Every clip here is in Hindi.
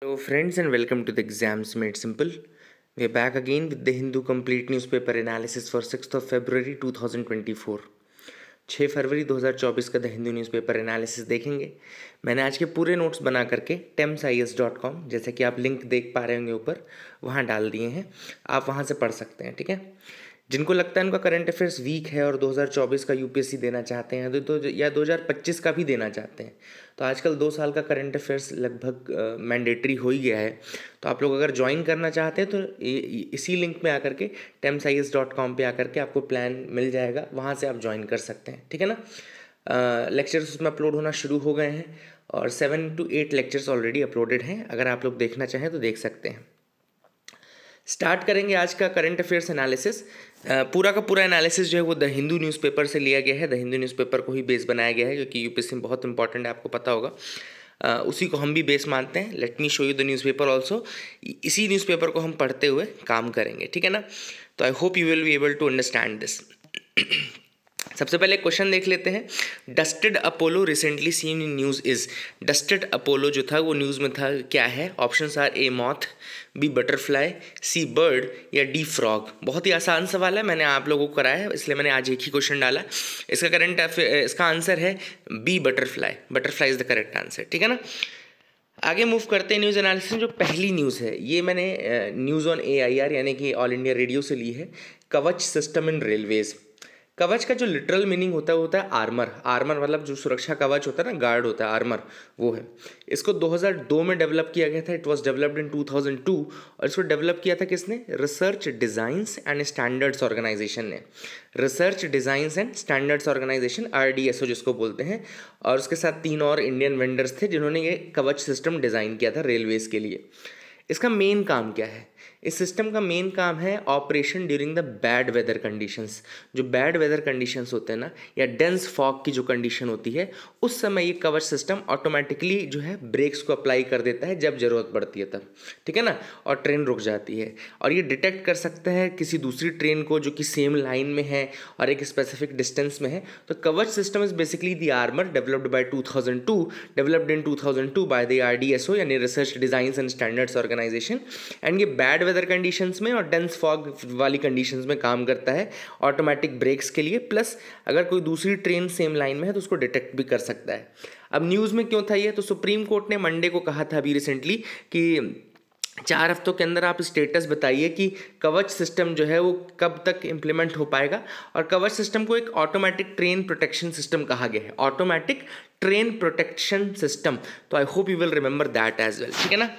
Hello, friends, and welcome to the Exams Made Simple. We are back again with the Hindu Complete Newspaper Analysis for 6th of February 2024. 6 फरवरी 2024 का द हिंदू न्यूज़पेपर एनालिसिस देखेंगे। मैंने आज के पूरे नोट्स बना करके temsis.com, जैसे कि आप लिंक देख पा रहे होंगे ऊपर, वहाँ डाल दिए हैं। आप वहाँ से पढ़ सकते हैं, ठीक है। जिनको लगता है उनका करंट अफेयर्स वीक है और 2024 का यूपीएससी देना चाहते हैं तो या 2025 का भी देना चाहते हैं, तो आजकल 2 साल का करंट अफेयर्स लगभग मैंडेटरी हो ही गया है। तो आप लोग अगर ज्वाइन करना चाहते हैं तो इसी लिंक में आकर के temsis.com पे आकर के आपको प्लान मिल जाएगा, वहाँ से आप ज्वाइन कर सकते हैं, ठीक है ना। लेक्चर्स उसमें अपलोड होना शुरू हो गए हैं और 7 to 8 लेक्चर्स ऑलरेडी अपलोडेड हैं। अगर आप लोग देखना चाहें तो देख सकते हैं। स्टार्ट करेंगे आज का करंट अफेयर्स एनालिसिस। पूरा का पूरा एनालिसिस जो है वो द हिंदू न्यूज़पेपर से लिया गया है। द हिंदू न्यूज़पेपर को ही बेस बनाया गया है क्योंकि यूपीएससी में बहुत इंपॉर्टेंट है, आपको पता होगा। उसी को हम भी बेस मानते हैं। Let me show you the newspaper also. इसी न्यूज़पेपर को हम पढ़ते हुए काम करेंगे, ठीक है ना। तो I hope you will be able to understand this. सबसे पहले क्वेश्चन देख लेते हैं। Dusted Apollo recently seen in news is. Dusted Apollo जो था वो न्यूज़ में था, क्या है? Options are A moth, B butterfly, C bird या डी फ्रॉग। बहुत ही आसान सवाल है, मैंने आप लोगों को कराया है इसलिए मैंने आज एक ही क्वेश्चन डाला। इसका आंसर है B butterfly. Butterfly is the correct answer, ठीक है ना। आगे मूव करते हैं न्यूज़ एनालिसिस में। जो पहली न्यूज़ है ये मैंने न्यूज़ ऑन AIR यानी कि ऑल इंडिया रेडियो से ली है। कवच सिस्टम इन रेलवेज। कवच का जो लिटरल मीनिंग होता है वो होता है आर्मर। आर्मर मतलब जो सुरक्षा कवच होता है ना, गार्ड होता है, आर्मर वो है। इसको 2002 में डेवलप किया गया था। इट वाज डेवलप्ड इन 2002 और इसको डेवलप किया था किसने? Research designs and standards organisation ने। Research designs and standards organisation, RDSO जिसको बोलते हैं। और उसके साथ 3 और इंडियन वेंडर्स थे जिन्होंने ये कवच सिस्टम डिज़ाइन किया था रेलवेज के लिए। इसका मेन काम क्या है? इस सिस्टम का मेन काम है operation during the bad weather conditions. जो बैड वेदर कंडीशंस होते हैं ना, या डेंस फॉग की जो कंडीशन होती है, उस समय ये कवच सिस्टम ऑटोमेटिकली जो है ब्रेक्स को अप्लाई कर देता है जब ज़रूरत पड़ती है तब, ठीक है ना। और ट्रेन रुक जाती है और ये डिटेक्ट कर सकता है किसी दूसरी ट्रेन को जो कि सेम लाइन में है और एक स्पेसिफिक डिस्टेंस में है। तो Kavach system is basically the armour developed by 2002, developed in 2002 by the RDSO यानी research designs and standards organisation. And ये बैड वेदर कंडीशंस में और डेंस फॉग वाली कंडीशंस में काम करता है ऑटोमेटिक ब्रेक्स के लिए। प्लस अगर कोई दूसरी ट्रेन सेम लाइन में है तो उसको डिटेक्ट भी कर सकता है। अब न्यूज़ में क्यों था ये? तो सुप्रीम कोर्ट ने मंडे को कहा था अभी रिसेंटली कि 4 हफ्तों के अंदर आप स्टेटस बताइए कि कवच सिस्टम जो है वो कब तक इम्प्लीमेंट हो पाएगा। और कवच सिस्टम को एक ऑटोमेटिक ट्रेन प्रोटेक्शन सिस्टम कहा गया है। Automatic train protection system. तो I hope you will remember that as well, ठीक है ना।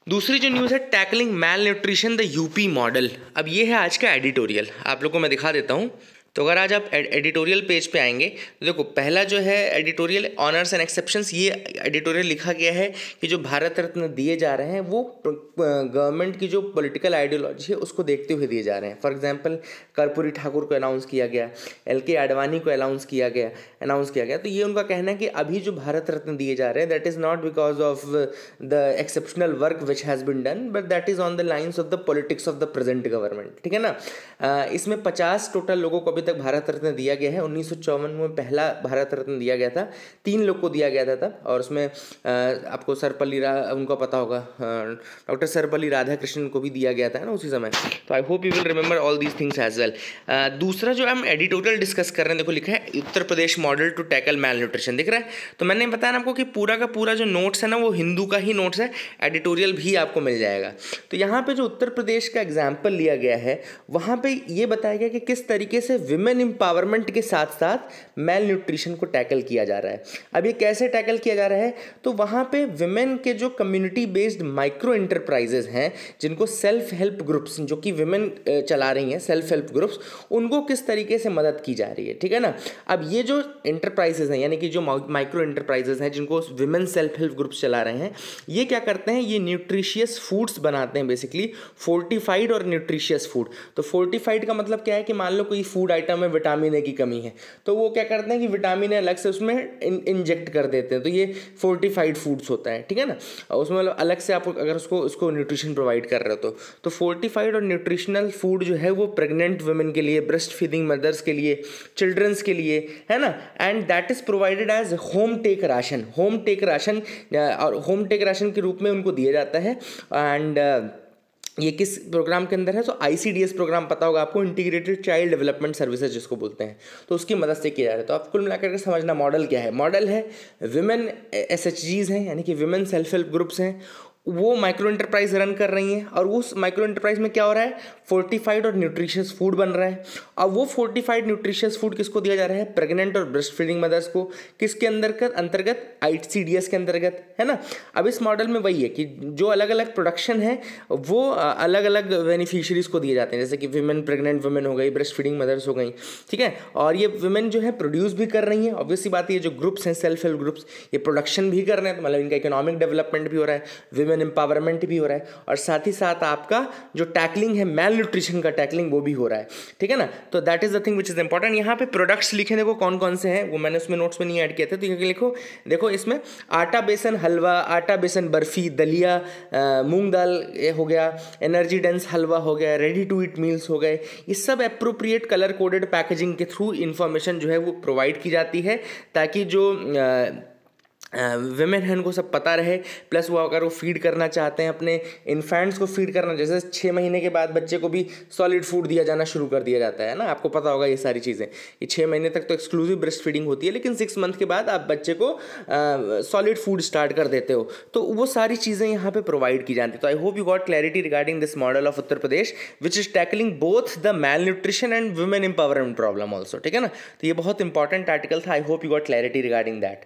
दूसरी जो न्यूज़ है, tackling malnutrition the UP model. अब ये है आज का एडिटोरियल, आप लोगों को मैं दिखा देता हूँ। तो अगर आज आप एडिटोरियल पेज पे आएंगे तो देखो, पहला जो है एडिटोरियल ऑनर्स एंड एक्सेप्शंस, ये एडिटोरियल लिखा गया है कि जो भारत रत्न दिए जा रहे हैं वो गवर्नमेंट की जो पॉलिटिकल आइडियोलॉजी है उसको देखते हुए दिए जा रहे हैं। फॉर एग्जांपल कर्पूरी ठाकुर को अनाउंस किया गया, LK आडवाणी को अनाउंस किया गया। तो ये उनका कहना है कि अभी जो भारत रत्न दिए जा रहे हैं that is not because of the exceptional work which has been done, but that is on the lines of the politics of the present government, ठीक है ना। इसमें 50 टोटल लोगों को तक भारत रत्न दिया गया है। 1954 में पहला भारत रत्न दिया गया था, 3 लोग को दिया गया था तब। और उसमें आपको उनको पता होगा, डॉक्टर सर्वपल्ली राधाकृष्णन को भी दिया गया था ना उसी समय। तो I hope you will remember all these things as well. दूसरा जो हम एडिटोरियल डिस्कस कर रहे हैं, देखो लिखा है Uttar Pradesh model to tackle malnutrition, दिख रहा है। तो मैंने बताया ना आपको कि पूरा का पूरा जो नोट्स है ना वो हिंदू का ही नोट्स है, एडिटोरियल भी आपको मिल जाएगा। तो यहाँ पे जो उत्तर प्रदेश का एग्जाम्पल लिया गया है वहाँ पे ये बताया गया कि किस तरीके से विमेन एम्पावरमेंट के साथ साथ मेल न्यूट्रिशन को टैकल किया जा रहा है। अब ये कैसे टैकल किया जा रहा है? तो वहाँ पे विमेन के जो कम्युनिटी बेस्ड माइक्रो इंटरप्राइजेज हैं, जिनको सेल्फ हेल्प ग्रुप्स, जो कि विमेन चला रही हैं सेल्फ हेल्प ग्रुप्स, उनको किस तरीके से मदद की जा रही है, ठीक है ना। अब ये जो इंटरप्राइजेज हैं यानी कि जो माइक्रो इंटरप्राइजेज हैं जिनको विमेन सेल्फ हेल्प ग्रुप्स चला रहे हैं, ये क्या करते हैं? ये न्यूट्रिशियस फूड्स बनाते हैं, बेसिकली फोर्टिफाइड और न्यूट्रिशियस फूड। तो फोर्टिफाइड का मतलब क्या है कि मान लो कोई फूड आइटम में विटामिन ए की कमी है, तो वो क्या करते हैं कि विटामिन ए अलग से उसमें इंजेक्ट कर देते हैं, तो ये फोर्टिफाइड फूड्स होता है, ठीक है ना। उसमें मतलब अलग से आप अगर उसको न्यूट्रिशन प्रोवाइड कर रहे हो तो फोर्टिफाइड और न्यूट्रिशनल फूड जो है वो प्रेग्नेंट वुमेन के लिए, ब्रेस्ट फीडिंग मदर्स के लिए, चिल्ड्रंस के लिए, है ना। And that is provided as home take ration, और होम टेक राशन के रूप में उनको दिया जाता है। एंड ये किस प्रोग्राम के अंदर है, तो ICDS प्रोग्राम पता होगा आपको, इंटीग्रेटेड चाइल्ड डेवलपमेंट सर्विसेज जिसको बोलते हैं, तो उसकी मदद से किया जा रहा है। तो आप कुल मिलाकर के समझना मॉडल क्या है। मॉडल है विमेन SHGs हैं, यानी कि विमेन सेल्फ हेल्प ग्रुप्स हैं, वो माइक्रो एंटरप्राइज रन कर रही हैं, और उस माइक्रो एंटरप्राइज में क्या हो रहा है, फोर्टिफाइड और न्यूट्रिशियस फूड बन रहा है। और वो फोर्टिफाइड न्यूट्रिशियस फूड किसको दिया जा रहा है, प्रेग्नेंट और ब्रेस्ट फीडिंग मदर्स को। किसके अंतर्गत ICDS के अंतर्गत, है ना। अब इस मॉडल में वही है कि जो अलग अलग प्रोडक्शन है वो अलग अलग बेनिफिशियरीज को दिए जाते हैं, जैसे कि विमेन, प्रेग्नेंट वुमेन हो गई, ब्रेस्ट फीडिंग मदर्स हो गई, ठीक है। और ये विमेन जो है प्रोड्यूस भी कर रही हैं, ऑब्वियसली बात है, ये जो ग्रुप्स हैं सेल्फ हेल्प ग्रुप्स, ये प्रोडक्शन भी कर रहे हैं, तो मतलब इनका इकोनॉमिक डेवलपमेंट भी हो रहा है, विमेन एम्पावरमेंट भी हो रहा है, और साथ ही साथ आपका जो टैकलिंग है मैल न्यूट्रिशन का टैकलिंग वो भी हो रहा है, ठीक है ना। तो that is the thing which is important. यहाँ पे प्रोडक्ट्स लिखे देखो कौन कौन से हैं, वो मैंने उसमें नोट्स में नहीं ऐड किए थे, तो ये लिखो, देखो इसमें आटा बेसन हलवा, आटा बेसन बर्फी, दलिया, मूंग दाल हो गया, एनर्जी डेंस हलवा हो गया, रेडी टू ईट मील्स हो गए, ये सब एप्रोप्रिएट कलर कोडेड पैकेजिंग के थ्रू इन्फॉर्मेशन जो है वो प्रोवाइड की जाती है, ताकि जो विमेन है उनको सब पता रहे। प्लस वो अगर वो फीड करना चाहते हैं अपने इन्फेंट्स को फीड करना, जैसे 6 महीने के बाद बच्चे को भी सॉलिड फूड दिया जाना शुरू कर दिया जाता है ना, आपको पता होगा ये सारी चीज़ें। ये 6 महीने तक तो एक्सक्लूसिव ब्रेस्ट फीडिंग होती है, लेकिन 6 मंथ के बाद आप बच्चे को सॉलिड फूड स्टार्ट कर देते हो, तो वो सारी चीज़ें यहाँ पे प्रोवाइड की जाती है। तो I hope you got clarity regarding this model of Uttar Pradesh which is tackling both the malnutrition and women empowerment problem also, ठीक है ना। तो ये बहुत इंपॉर्टेंट आर्टिकल था, I hope you got clarity regarding that.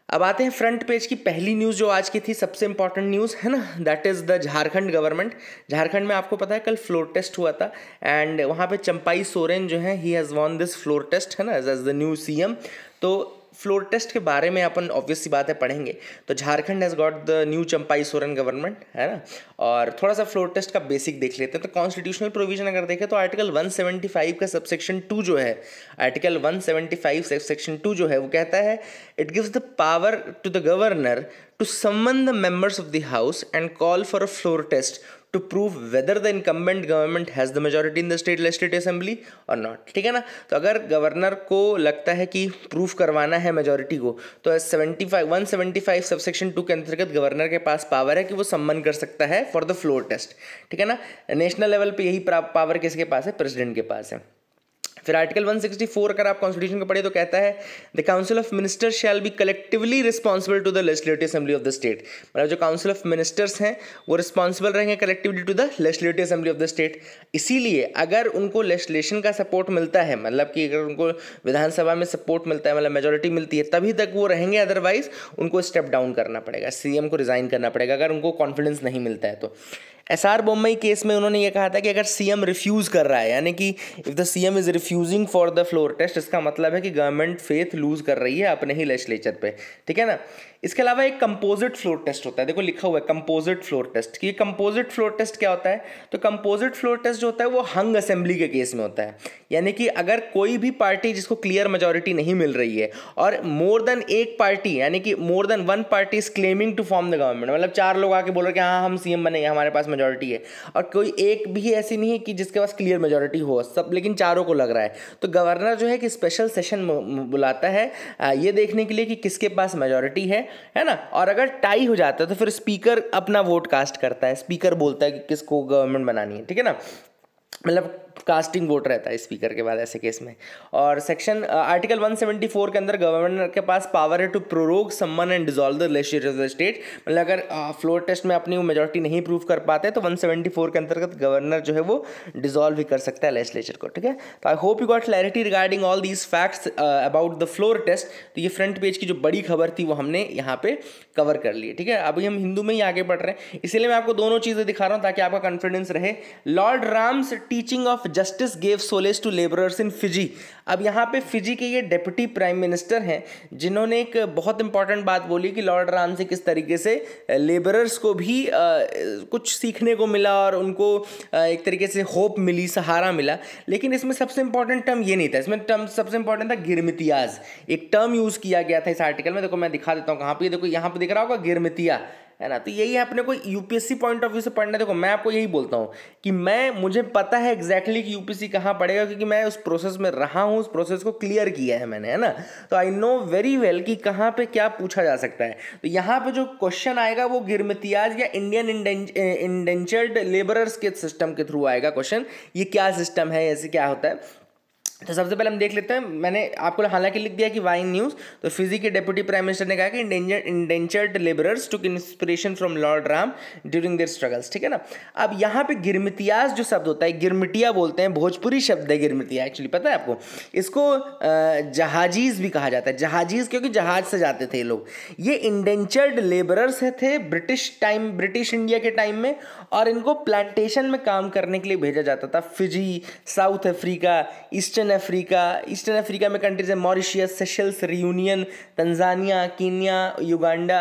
अब आते हैं फ्रंट पेज की पहली न्यूज़ जो आज की थी, सबसे इंपॉर्टेंट न्यूज़ है ना, that is the Jharkhand government. Jharkhand में आपको पता है कल फ्लोर टेस्ट हुआ था, एंड वहाँ पे चंपाई सोरेन जो है he has won this floor test, है ना, एज द न्यू CM। तो फ्लोर टेस्ट के बारे में अपन ऑब्वियस सी बात है पढ़ेंगे। तो Jharkhand has got the new Champai Soren government, है ना। और थोड़ा सा फ्लोर टेस्ट का बेसिक देख लेते हैं। तो कॉन्स्टिट्यूशनल प्रोविजन अगर देखें तो आर्टिकल 175 का सबसेक्शन 2 जो है, आर्टिकल 175 सबसेक्शन 2 जो है वो कहता है, it gives the power to the governor to summon the members of the house and call for a floor test to prove whether the incumbent government has the majority in the state legislative assembly or not, ठीक है ना। तो अगर गवर्नर को लगता है कि प्रूफ करवाना है मेजॉरिटी को, तो 175 सबसेक्शन 2 के अंतर्गत गवर्नर के पास पावर है कि वो सम्मन कर सकता है फॉर द फ्लोर टेस्ट, ठीक है ना। नेशनल लेवल पे यही पावर किसके पास है, प्रेसिडेंट के पास है। फिर आर्टिकल 164 अगर आप कॉन्स्टिट्यूशन को पढ़े तो कहता है, the council of ministers shall be collectively responsible to the legislative assembly of the state. मतलब जो काउंसिल ऑफ मिनिस्टर्स हैं वो रिस्पॉन्सिबल रहेंगे collectively to the legislative assembly of the state. इसीलिए अगर उनको लेजिस्लेशन का सपोर्ट मिलता है, मतलब कि अगर उनको विधानसभा में सपोर्ट मिलता है, मतलब मेजोरिटी मिलती है, तभी तक वो रहेंगे, अदरवाइज उनको स्टेप डाउन करना पड़ेगा, CM को रिजाइन करना पड़ेगा अगर उनको कॉन्फिडेंस नहीं मिलता है। तो SR बोम्मई केस में उन्होंने ये कहा था कि अगर CM रिफ्यूज़ कर रहा है, यानी कि if the CM is refusing for the floor test, इसका मतलब है कि गवर्नमेंट फेथ लूज़ कर रही है अपने ही लेजिस्लेचर पे, ठीक है ना। इसके अलावा एक कंपोजिट फ्लोर टेस्ट होता है, देखो लिखा हुआ है कंपोजिट फ्लोर टेस्ट। कि कंपोजिट फ्लोर टेस्ट क्या होता है, तो कंपोजिट फ्लोर टेस्ट जो होता है वो हंग असेंबली के केस में होता है, यानी कि अगर कोई भी पार्टी जिसको क्लियर मेजॉरिटी नहीं मिल रही है और मोर देन एक पार्टी, यानी कि more than one party is claiming to form the government, मतलब 4 लोग आके बोल रहे कि हाँ हम CM बनेंगे, हमारे पास मेजॉरिटी है, और कोई एक भी ऐसी नहीं है कि जिसके पास क्लियर मेजॉरिटी हो, सब लेकिन चारों को लग रहा है, तो गवर्नर जो है कि स्पेशल सेशन बुलाता है ये देखने के लिए कि किसके पास मेजॉरिटी है ना। और अगर टाई हो जाता है तो फिर स्पीकर अपना वोट कास्ट करता है, स्पीकर बोलता है कि किसको गवर्नमेंट बनानी है, ठीक है ना, मतलब कास्टिंग वोट रहता है स्पीकर के बाद ऐसे केस में। और सेक्शन आर्टिकल 174 के अंदर गवर्नर के पास पावर है to prorogue someone and dissolve the legislature of the state, मतलब अगर फ्लोर टेस्ट में अपनी वो मेजॉरिटी नहीं प्रूव कर पाते तो 174 के अंतर्गत गवर्नर जो है वो डिसॉल्व भी कर सकता है लेजिस्लेचर को, ठीक है। तो I hope you got clarity regarding all these facts about the floor test. तो ये फ्रंट पेज की जो बड़ी खबर थी वो हमने यहाँ पे कवर कर ली, ठीक है। अभी हम हिंदू में ही आगे बढ़ रहे हैं, इसीलिए मैं आपको दोनों चीज़ें दिखा रहा हूँ ताकि आपका कॉन्फिडेंस रहे। Lord Ram's teaching of justice gave solace to labourers in Fiji. अब यहाँ पे फिजी के ये डेप्यूटी प्राइम मिनिस्टर हैं जिन्होंने एक बहुत इंपॉर्टेंट बात बोली कि लॉर्ड राम से किस तरीके से लेबरर्स को भी कुछ सीखने को मिला और उनको एक तरीके से होप मिली, सहारा मिला। लेकिन इसमें सबसे इंपॉर्टेंट टर्म ये नहीं था, इसमें टर्म सबसे इंपॉर्टेंट था गिरमितियाज। एक टर्म यूज़ किया गया था इस आर्टिकल में, देखो मैं दिखा देता हूँ कहाँ पे, देखो यहाँ पे दिख रहा होगा गिरमितिया, है ना। तो यही अपने को यूपीएससी पॉइंट ऑफ व्यू से पढ़ना है। देखो मैं आपको यही बोलता हूँ कि मुझे पता है एग्जैक्टली कि यूपीएससी कहाँ पढ़ेगा, क्योंकि मैं उस प्रोसेस में रहा हूँ, उस प्रोसेस को क्लियर किया है मैंने, है ना। तो आई नो वेरी वेल कि कहाँ पे क्या पूछा जा सकता है। तो यहाँ पे जो क्वेश्चन आएगा वो गिरमितियाज या इंडियन इंडेंचर्ड लेबरर्स के सिस्टम के थ्रू आएगा क्वेश्चन। ये क्या सिस्टम है, ऐसे क्या होता है। तो सबसे पहले हम देख लेते हैं, मैंने आपको हालांकि लिख दिया कि वाई न्यूज़। तो फिजी के डेप्यूटी प्राइम मिनिस्टर ने कहा कि indentured labourers took inspiration from Lord Ram during their struggles, ठीक है ना। अब यहाँ पे गिरमितियाज जो शब्द होता है, गिरमिटिया बोलते हैं, भोजपुरी शब्द है गिरमिटिया, एक्चुअली पता है आपको। इसको जहाजीज भी कहा जाता है, जहाजीज क्योंकि जहाज से जाते थे ये लोग। ये इंडेंचर्ड लेबरर्स थे ब्रिटिश इंडिया के टाइम में, और इनको प्लांटेशन में काम करने के लिए भेजा जाता था। Fiji, south Africa, eastern Africa में कंट्रीज है Mauritius, Seychelles, reunion, Tanzania, Kenya, Uganda,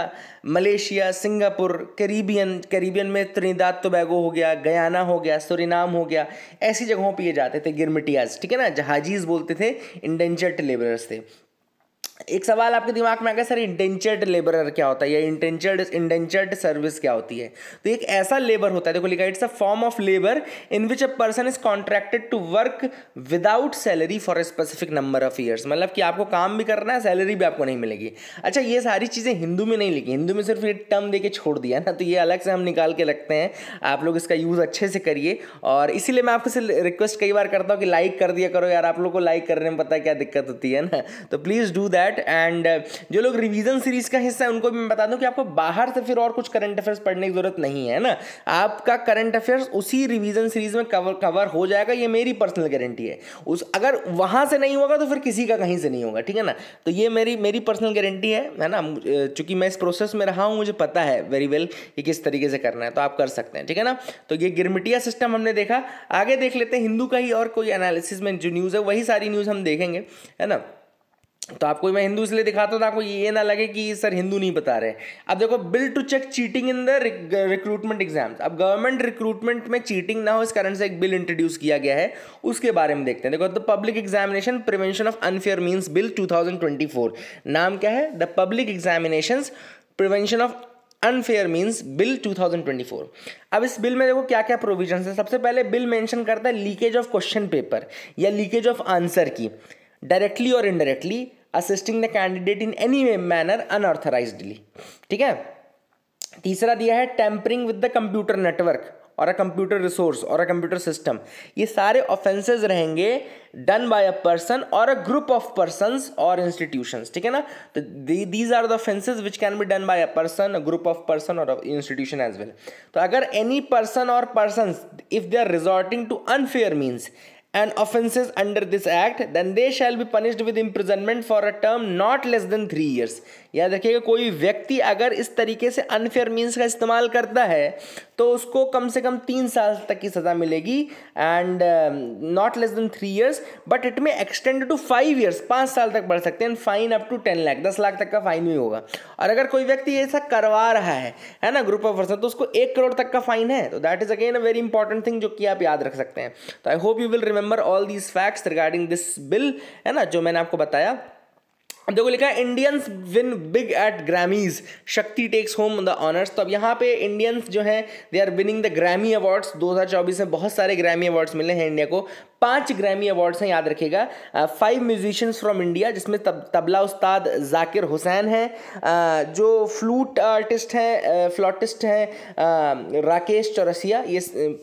Malaysia, Singapore, Caribbean में त्रिनिदाद टोबैगो हो गया, गयाना हो गया, सुरिनाम हो गया। ऐसी जगहों पे ये जाते थे गिरमिटियाज, ठीक है ना। जहाजीज बोलते थे, इंडेंचर्ड लेबरर्स थे। एक सवाल आपके दिमाग में आ गया, सर इंडेंचर्ड लेबरर क्या होता है या इंडेंचर्ड सर्विस क्या होती है। तो एक ऐसा लेबर होता है, देखो लिखा it's a form of labour in which a person is contracted to work without salary for a specific number of years. मतलब कि आपको काम भी करना है, सैलरी भी आपको नहीं मिलेगी। अच्छा, ये सारी चीज़ें हिंदू में नहीं लिखी, हिंदू में सिर्फ ये टर्म दे के छोड़ दिया ना, तो ये अलग से हम निकाल के रखते हैं। आप लोग इसका यूज़ अच्छे से करिए, और इसीलिए मैं आपको रिक्वेस्ट कई बार करता हूँ कि लाइक कर दिया करो यार। आप लोग को लाइक करने में पता है क्या दिक्कत होती है ना, तो प्लीज़ डू दैट। एंड जो लोग रिवीजन सीरीज का हिस्सा है उनको भी मैं बता दूं कि आपको बाहर से फिर और कुछ करंट अफेयर्स पढ़ने की जरूरत नहीं है ना। आपका करंट अफेयर्स उसी रिवीजन सीरीज में कवर हो जाएगा, ये मेरी पर्सनल गारंटी है। अगर वहां से नहीं होगा तो फिर किसी का कहीं से नहीं होगा, ठीक है ना। तो ये मेरी पर्सनल गारंटी है ना। चूंकि मैं इस प्रोसेस में रहा हूं, मुझे पता है वेरी वेल कि किस तरीके से करना है, तो आप कर सकते हैं, ठीक है ना। तो ये गिरमिटिया सिस्टम हमने देखा। आगे देख लेते हैं हिंदू का ही और कोई एनालिसिस में जो न्यूज़ है वही सारी न्यूज़ हम देखेंगे, है ना। तो आपको मैं हिंदू इसलिए दिखाता हूँ तो आपको ये ना लगे कि सर हिंदू नहीं बता रहे। अब देखो, bill to check cheating in the recruitment exams. अब गवर्नमेंट रिक्रूटमेंट में चीटिंग ना हो, इस कारण से एक बिल इंट्रोड्यूस किया गया है, उसके बारे में देखते हैं। देखो, the public examination prevention of unfair means bill 2024। नाम क्या है? The public examination prevention of unfair means bill 2024। अब इस बिल में देखो क्या क्या प्रोविजन है। सबसे पहले बिल मेंशन करता है लीकेज ऑफ क्वेश्चन पेपर या leakage of answer key, directly और indirectly assisting the candidate in any manner unauthorisedly, ठीक है। तीसरा दिया है tampering with the computer network और अ कंप्यूटर रिसोर्स और अ कंप्यूटर सिस्टम। ये सारे ऑफेंसेस रहेंगे डन बाय अ पर्सन और अ ग्रुप ऑफ पर्संस और इंस्टीट्यूशंस, ठीक है ना। तो these are the offences which can be done by a person, a group of person और इंस्टीट्यूशन एज वेल। तो अगर एनी पर्सन और persons if they are resorting to unfair means and offenses under this act, then they shall be punished with imprisonment for a term not less than 3 years। याद रखिएगा, कोई व्यक्ति अगर इस तरीके से अनफेयर मीन्स का इस्तेमाल करता है तो उसको कम से कम 3 साल तक की सज़ा मिलेगी, and not less than 3 years, but it may extend to 5 years, 5 साल तक बढ़ सकते हैं। Fine up to 10 lakh, 10 lakh तक का फाइन भी होगा। और अगर कोई व्यक्ति ऐसा करवा रहा है ना, ग्रुप ऑफ पर्सन, तो उसको 1 करोड़ तक का फाइन है। तो that is again a very important thing जो कि आप याद रख सकते हैं। तो I hope you will remember all these facts regarding this bill, है ना, जो मैंने आपको बताया। अब देखो लिखा है Indians win big at Grammys, Shakti takes home the honours. तो अब यहाँ पे इंडियंस जो हैं they are winning the Grammy awards. 2024 में बहुत सारे ग्रैमी अवार्ड्स मिले हैं इंडिया को। 5 ग्रैमी अवार्ड्स हैं, याद रखिएगा। 5 म्यूजिशियंस फ्रॉम इंडिया, जिसमें तबला उस्ताद जाकिर हुसैन हैं, जो फ्लूट आर्टिस्ट हैं, फ्लॉटिस्ट हैं राकेश चौरसिया, ये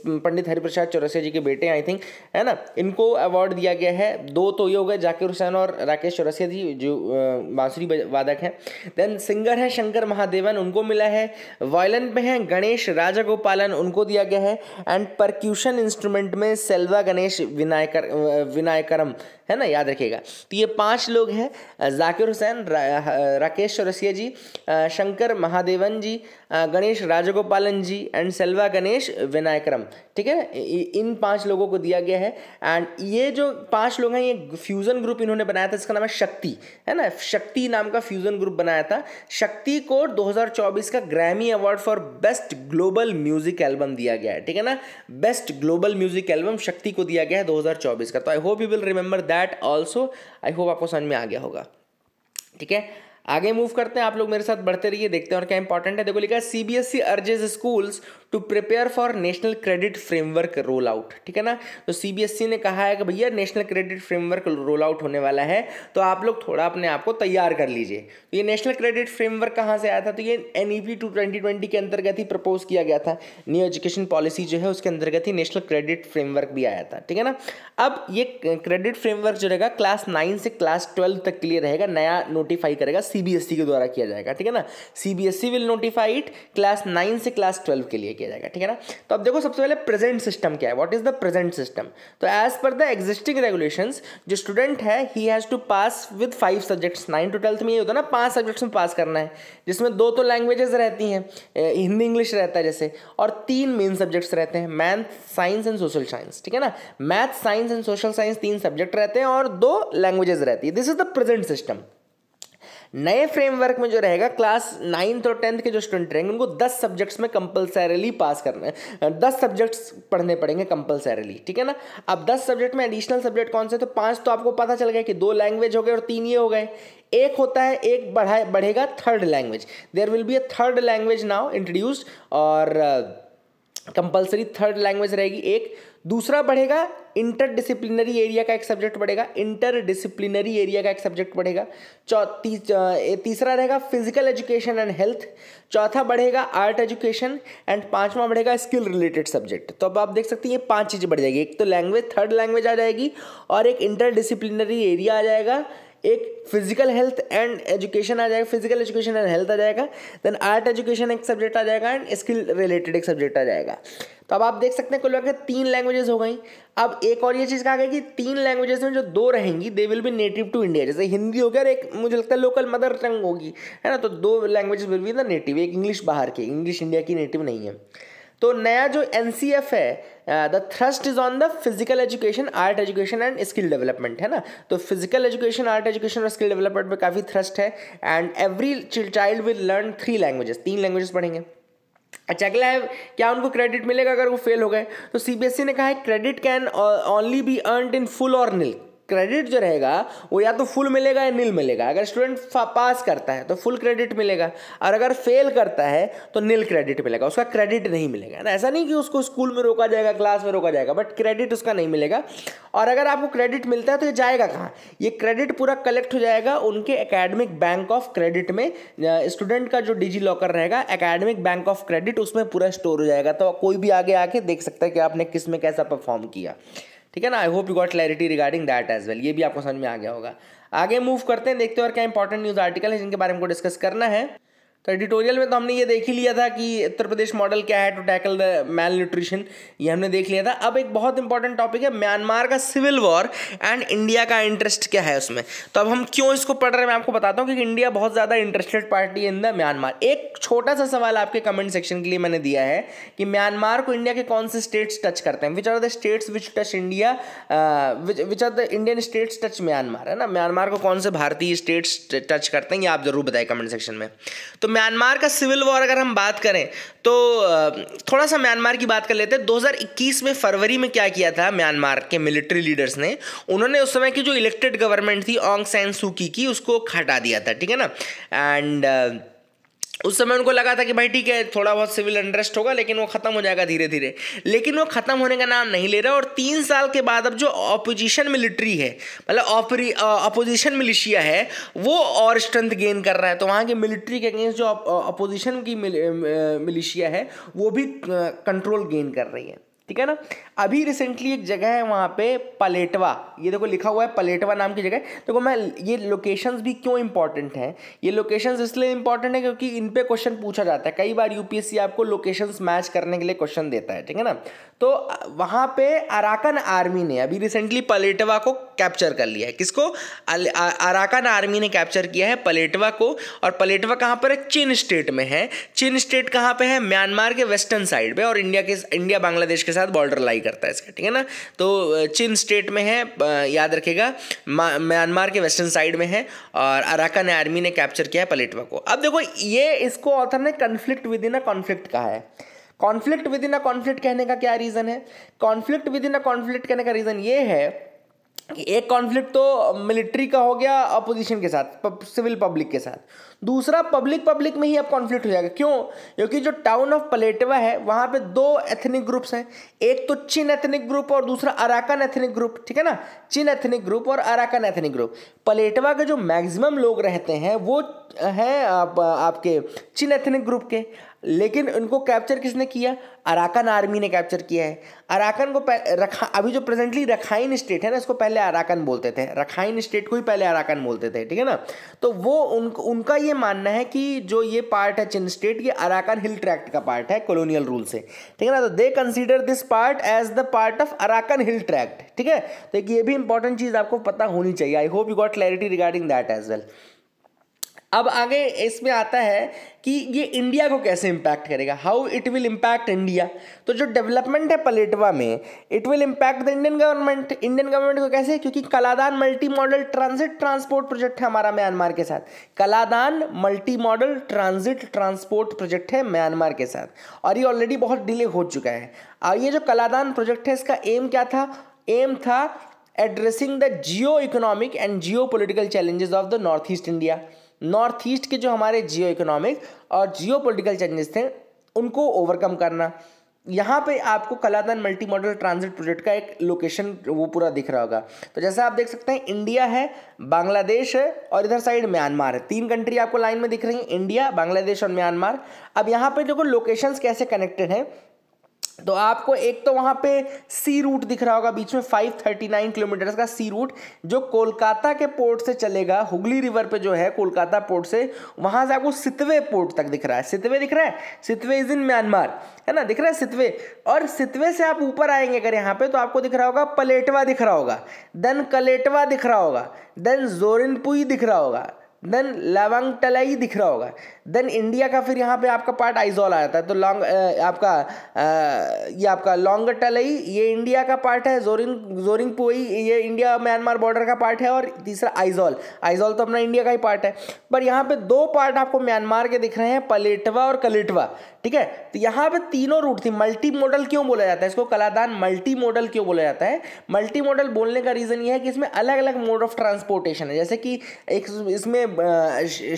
पंडित हरिप्रसाद चौरसिया जी के बेटे आई थिंक, है ना। इनको अवार्ड दिया गया है। 2 तो ये हो गए, जाकिर हुसैन और राकेश चौरसिया जी जो बांसुरी वादक हैं। देन सिंगर है शंकर महादेवन, उनको मिला है। वायलिन पे हैं गणेश राजागोपालन, उनको दिया गया है। एंड परक्यूशन इंस्ट्रूमेंट में सेल्वा गणेश विनायकरम, है ना, याद रखिएगा। तो ये 5 लोग हैं, जाकिर हुसैन, राकेश चौरसिया जी, शंकर महादेवन जी, गणेश राजगोपालन जी एंड सेल्वा गणेश विनायकरम, ठीक है। इन 5 लोगों को दिया गया है। एंड ये जो 5 लोग हैं, ये फ्यूजन ग्रुप इन्होंने बनाया था, इसका नाम है शक्ति, है ना, शक्ति नाम का फ्यूजन ग्रुप बनाया था। शक्ति को 2024 का Grammy award for best global music album दिया गया है, ठीक है ना। बेस्ट ग्लोबल म्यूजिक एल्बम शक्ति को दिया गया है 2024 का। तो I hope you will remember that also. I hope आपको समझ में आ गया होगा, ठीक है। आगे मूव करते हैं, आप लोग मेरे साथ बढ़ते रहिए, देखते हैं और क्या इंपॉर्टेंट है। देखो लिखा है CBSE urges schools to prepare for national credit framework roll out, ठीक है ना। तो सीबीएसई ने कहा है कि भैया national credit framework roll out होने वाला है, तो आप लोग थोड़ा अपने आप को तैयार कर लीजिए। तो ये नेशनल क्रेडिट फ्रेमवर्क कहाँ से आया था? तो ये NEP 2020 के अंतर्गत ही प्रपोज किया गया था। न्यू एजुकेशन पॉलिसी जो है उसके अंतर्गत ही नेशनल क्रेडिट फ्रेमवर्क भी आया था, ठीक है ना। अब ये क्रेडिट फ्रेमवर्क जो रहेगा क्लास 9 से क्लास 12 तक के लिए रहेगा, नया नोटिफाई करेगा सीबीएसई के द्वारा किया जाएगा, ठीक है ना। CBSE will notify it class 9 से क्लास 12 के लिए किया जाएगा, ठीक है ना। तो अब देखो सबसे पहले प्रेजेंट सिस्टम क्या है, what is the present system. तो as per the existing regulations, जो स्टूडेंट है he has to pass with 5 subjects. 9 to 12 में ये होता है ना, 5 सब्जेक्ट्स में पास करना है, जिसमें 2 तो लैंग्वेजेस रहती हैं, हिंदी इंग्लिश रहता है जैसे, और 3 मेन सब्जेक्ट्स रहते हैं, math science and social science, ठीक है ना। Math science and social science 3 subject रहते हैं और 2 लैंग्वेजेस रहती है। This is the present system. नए फ्रेमवर्क में जो रहेगा क्लास 9th और 10th के जो स्टूडेंट रहेंगे उनको 10 सब्जेक्ट्स में कंपलसरीली पास करना है, 10 सब्जेक्ट्स पढ़ने पड़ेंगे कंपलसरीली, ठीक है ना। अब 10 सब्जेक्ट में एडिशनल सब्जेक्ट कौन से? तो 5 तो आपको पता चल गया कि 2 लैंग्वेज हो गए और 3 ये हो गए। एक होता है, एक बढ़ेगा third language, there will be a third language now introduced, और कंपलसरी थर्ड लैंग्वेज रहेगी एक। दूसरा बढ़ेगा इंटरडिसिप्लिनरी एरिया का एक सब्जेक्ट बढ़ेगा, इंटरडिसिप्लिनरी एरिया का एक सब्जेक्ट बढ़ेगा। तीसरा रहेगा फिजिकल एजुकेशन एंड हेल्थ। चौथा बढ़ेगा आर्ट एजुकेशन एंड 5वां बढ़ेगा स्किल रिलेटेड सब्जेक्ट। तो अब आप देख सकते हैं ये 5 चीज़ें बढ़ जाएगी, एक तो लैंग्वेज थर्ड लैंग्वेज आ जाएगी, और एक इंटरडिसिप्लिनरी एरिया आ जाएगा, एक फिजिकल हेल्थ एंड एजुकेशन आ जाएगा, फिजिकल एजुकेशन एंड हेल्थ आ जाएगा, देन आर्ट एजुकेशन एक सब्जेक्ट आ जाएगा एंड स्किल रिलेटेड एक सब्जेक्ट आ जाएगा। तो अब आप देख सकते हैं कुल मिलाकर 3 लैंग्वेजेस हो गई। अब एक और ये चीज़ कहा गया कि 3 लैंग्वेजेस में जो 2 रहेंगी they will be native to India, जैसे हिंदी हो गया और एक मुझे लगता है लोकल मदर टंग होगी, है ना। तो 2 languages will be the native, एक इंग्लिश बाहर की, इंग्लिश इंडिया की नेटिव नहीं है। तो नया जो NCF है, the thrust is on the physical education, art education and skill development, है ना। तो फिजिकल एजुकेशन, आर्ट एजुकेशन और स्किल डेवलपमेंट पे काफ़ी थ्रस्ट है। And every child will learn 3 languages, 3 languages पढ़ेंगे। अच्छा, अगला है क्या उनको क्रेडिट मिलेगा अगर वो फेल हो गए? तो सीबीएसई ने कहा है credit can only B earned in full और निल। क्रेडिट जो रहेगा वो या तो फुल मिलेगा या नील मिलेगा। अगर स्टूडेंट पास करता है तो फुल क्रेडिट मिलेगा, और अगर फेल करता है तो नील क्रेडिट मिलेगा, उसका क्रेडिट नहीं मिलेगा ना। ऐसा नहीं कि उसको स्कूल में रोका जाएगा, क्लास में रोका जाएगा, बट क्रेडिट उसका नहीं मिलेगा। और अगर आपको क्रेडिट मिलता है तो ये जाएगा कहाँ? ये क्रेडिट पूरा कलेक्ट हो जाएगा उनके एकेडमिक बैंक ऑफ क्रेडिट में। स्टूडेंट का जो डिजी लॉकर रहेगा एकेडमिक बैंक ऑफ क्रेडिट, उसमें पूरा स्टोर हो जाएगा। तो कोई भी आगे आके देख सकता है कि आपने किस में कैसा परफॉर्म किया, ठीक है ना। I hope you got clarity regarding that as well, ये भी आपको समझ में आ गया होगा। आगे मूव करते हैं, देखते हैं और क्या इंपॉर्टेंट न्यूज़ आर्टिकल है जिनके बारे में को डिस्कस करना है। तो एडिटोरियल में तो हमने ये देख ही लिया था कि उत्तर प्रदेश मॉडल क्या है to tackle the malnutrition, ये हमने देख लिया था। अब एक बहुत इंपॉर्टेंट टॉपिक है म्यांमार का सिविल वॉर एंड इंडिया का इंटरेस्ट क्या है उसमें। तो अब हम क्यों इसको पढ़ रहे हैं मैं आपको बताता हूँ, क्योंकि इंडिया बहुत ज़्यादा इंटरेस्टेड पार्टी है इन द म्यांमार। एक छोटा सा सवाल आपके कमेंट सेक्शन के लिए मैंने दिया है कि म्यांमार को इंडिया के कौन से स्टेट्स टच करते हैं, which are the states which touch India, which are the Indian states touch Myanmar, है ना। म्यांमार को कौन से भारतीय स्टेट्स टच करते हैं ये आप जरूर बताएं कमेंट सेक्शन में। तो म्यांमार का सिविल वॉर अगर हम बात करें तो थोड़ा सा म्यांमार की बात कर लेते हैं। 2021 में फरवरी में क्या किया था म्यांमार के मिलिट्री लीडर्स ने, उन्होंने उस समय की जो इलेक्टेड गवर्नमेंट थी ऑंग सैन सू की उसको हटा दिया था, ठीक है ना। एंड उस समय उनको लगा था कि भाई ठीक है थोड़ा बहुत सिविल अनरेस्ट होगा लेकिन वो खत्म हो जाएगा धीरे धीरे, लेकिन वो खत्म होने का नाम नहीं ले रहा। और 3 साल के बाद अब जो ऑपोजिशन मिलिट्री है, मतलब ऑपोजिशन मिलिशिया है, वो और स्ट्रेंथ गेन कर रहा है। तो वहाँ के मिलिट्री के अगेंस्ट जो ऑपोजिशन की मिलिशिया है वो भी कंट्रोल गेन कर रही है। ठीक है ना। अभी रिसेंटली एक जगह है वहाँ पे पलेटवा, ये देखो लिखा हुआ है पलेटवा नाम की जगह। देखो मैं ये लोकेशंस भी क्यों इंपॉर्टेंट हैं, ये लोकेशंस इसलिए इंपॉर्टेंट है क्योंकि इन पे क्वेश्चन पूछा जाता है। कई बार यूपीएससी आपको लोकेशंस मैच करने के लिए क्वेश्चन देता है, ठीक है ना। तो वहाँ पे अराकन आर्मी ने अभी रिसेंटली पलेटवा को कैप्चर कर लिया है। किसको? अराकन आर्मी ने कैप्चर किया है पलेटवा को। और पलेटवा कहाँ पर है? चीन स्टेट में है। चीन स्टेट कहाँ पे है? म्यांमार के वेस्टर्न साइड पे, और इंडिया बांग्लादेश के साथ बॉर्डर लाई करता है इसका, ठीक है ना। तो चीन स्टेट में है, याद रखिएगा, म्यांमार के वेस्टर्न साइड में है, और अराकन आर्मी ने कैप्चर किया है पलेटवा को। अब देखो ये इसको ऑथर ने conflict with in a conflict कहा है। Conflict with in a conflict कहने का क्या रीजन है? Conflict with in a conflict कहने का रीजन ये है कि एक कॉन्फ्लिक्ट तो मिलिट्री का हो गया अपोजिशन के साथ, सिविल पब्लिक के साथ। दूसरा पब्लिक में ही अब कॉन्फ्लिक्ट हो जाएगा। क्यों? क्योंकि जो टाउन ऑफ पलेटवा है वहाँ पे दो एथनिक ग्रुप्स हैं, एक तो चिन एथनिक ग्रुप और दूसरा अराकन एथनिक ग्रुप, ठीक है ना। चिन एथनिक ग्रुप और अराकन एथनिक ग्रुप। पलेटवा के जो मैक्सिमम लोग रहते हैं वो हैं आपके चिन एथनिक ग्रुप के, लेकिन उनको कैप्चर किसने किया? अराकन आर्मी ने कैप्चर किया है। अराकन को अभी जो प्रेजेंटली रखाइन स्टेट है ना, इसको पहले अराकन बोलते थे, रखाइन स्टेट को ही पहले अराकन बोलते थे, ठीक है ना। तो वो उनका ये मानना है कि जो ये पार्ट है चिन स्टेट, ये अराकन हिल ट्रैक्ट का पार्ट है कॉलोनियल रूल से, ठीक है ना। तो they consider this part as the part of Arakan hill tract, ठीक है। तो ये भी इंपॉर्टेंट चीज आपको पता होनी चाहिए। I hope you got clarity regarding that as well. अब आगे इसमें आता है कि ये इंडिया को कैसे इम्पैक्ट करेगा, how it will impact India. तो जो डेवलपमेंट है पलेटवा में, it will impact the Indian government. Indian government को कैसे? क्योंकि Kaladan multi modal transit transport project है हमारा म्यांमार के साथ। Kaladan multi modal transit transport project है म्यांमार के साथ, और ये ऑलरेडी बहुत डिले हो चुका है। और ये जो कलादान प्रोजेक्ट है, इसका एम क्या था? एम था addressing the Jio economic and geo political challenges of the north east India. North east के जो हमारे जियो इकोनॉमिक और जियो पॉलिटिकल चैलेंजेस थे उनको ओवरकम करना। यहाँ पे आपको Kaladan multi modal transit project का एक लोकेशन वो पूरा दिख रहा होगा। तो जैसा आप देख सकते हैं, इंडिया है, बांग्लादेश है और इधर साइड म्यांमार है। तीन कंट्री आपको लाइन में दिख रही हैं, इंडिया, बांग्लादेश और म्यांमार। अब यहाँ पे देखो लोकेशंस कैसे कनेक्टेड हैं। तो आपको एक तो वहाँ पे सी रूट दिख रहा होगा बीच में, 539 किलोमीटर का सी रूट जो कोलकाता के पोर्ट से चलेगा, हुगली रिवर पे जो है कोलकाता पोर्ट से, वहाँ से आपको सितवे पोर्ट तक दिख रहा है। सितवे दिख रहा है, सितवे इज इन म्यांमार, है ना, दिख रहा है सितवे। और सितवे से आप ऊपर आएंगे अगर यहाँ पे, तो आपको दिख रहा होगा पलेटवा दिख रहा होगा, देन कलेटवा दिख रहा होगा, देन जोरिनपुई दिख रहा होगा, देन लवंगटलाई दिख रहा होगा। देन इंडिया का फिर यहाँ पे आपका पार्ट आइजॉल आ जाता है। तो ये आपका लॉन्गटलाई ये इंडिया का पार्ट है, जोरिंगपुई ये इंडिया म्यांमार बॉर्डर का पार्ट है, और तीसरा आइजॉल तो अपना इंडिया का ही पार्ट है। पर यहाँ पे दो पार्ट आपको म्यांमार के दिख रहे हैं, पलेटवा और कलेटवा, ठीक है। तो यहाँ पे तीनों रूट थी। मल्टी मॉडल क्यों बोला जाता है इसको? कलादान मल्टी मॉडल क्यों बोला जाता है? मल्टी मॉडल बोलने का रीजन ये है कि इसमें अलग अलग मोड ऑफ ट्रांसपोर्टेशन है। जैसे कि एक इसमें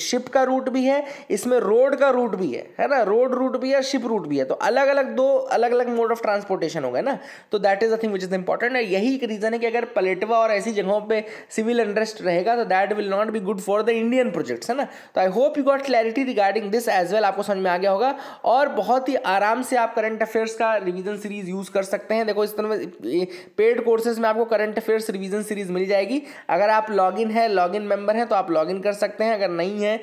शिप का रूट भी है, इसमें रोड का रूट भी है ना, रोड रूट भी है, शिप रूट भी है। तो अलग अलग दो अलग अलग मोड ऑफ ट्रांसपोर्टेशन हो गए ना। तो that is the thing which is important. है यही एक रीजन है कि अगर पलेटवा और ऐसी जगहों पे सिविल अनरेस्ट रहेगा तो that will not be good for the Indian projects, है ना। तो I hope you got clarity regarding this as well. आपको समझ में आ गया होगा, और बहुत ही आराम से आप करंट अफेयर्स का रिवीजन सीरीज यूज कर सकते हैं। देखो इस तरह पेड कोर्सेज में आपको करंट अफेयर्स रिवीजन सीरीज मिल जाएगी। अगर आप लॉगिन मेंबर हैं तो आप लॉगिन कर सकते हैं, अगर नहीं है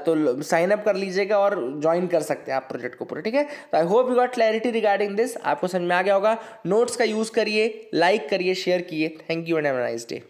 तो साइन अप कर लीजिएगा और ज्वाइन कर सकते हैं आप प्रोजेक्ट को पूरा, ठीक है। तो I hope you got clarity regarding this. आपको समझ में आ गया होगा। नोट्स का यूज करिए, लाइक करिए, शेयर किए। Thank you and have a nice day.